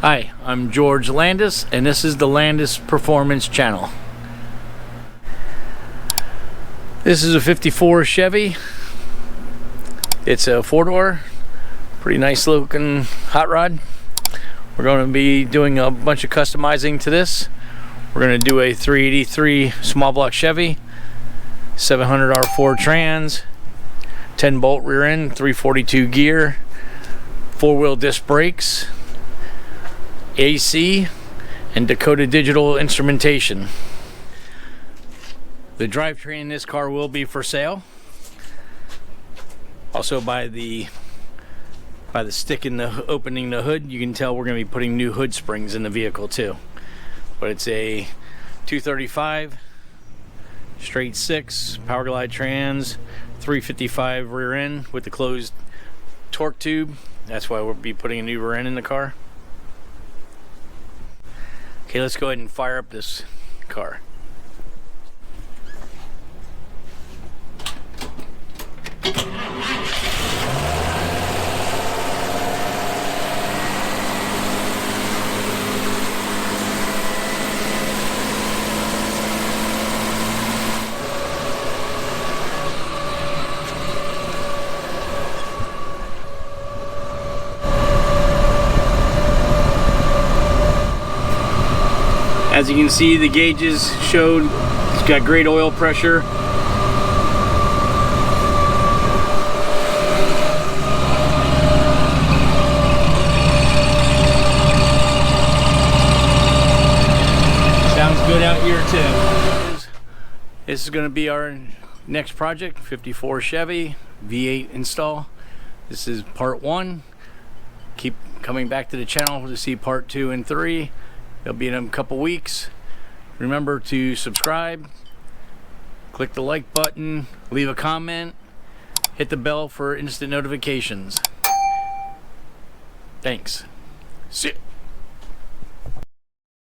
Hi, I'm George Landis, and this is the Landis Performance Channel. This is a 54 Chevy. It's a four-door, pretty nice looking hot rod. We're going to be doing a bunch of customizing to this. We're going to do a 383 small block Chevy, 700 R4 trans, 10 bolt rear end, 342 gear, four-wheel disc brakes, AC, and Dakota Digital instrumentation. The drivetrain in this car will be for sale. Also, by the stick in the opening the hood, you can tell we're going to be putting new hood springs in the vehicle too. But it's a 235 straight 6 power glide trans, 355 rear end with the closed torque tube. That's why we'll be putting a new rear end in the car. Okay, let's go ahead and fire up this car. As you can see, the gauges showed it's got great oil pressure. Sounds good out here too. This is going to be our next project, 54 Chevy V8 install. This is part 1. Keep coming back to the channel to see part 2 and 3. They'll be in a couple weeks. Remember to subscribe, click the like button, leave a comment, hit the bell for instant notifications. Thanks. See ya.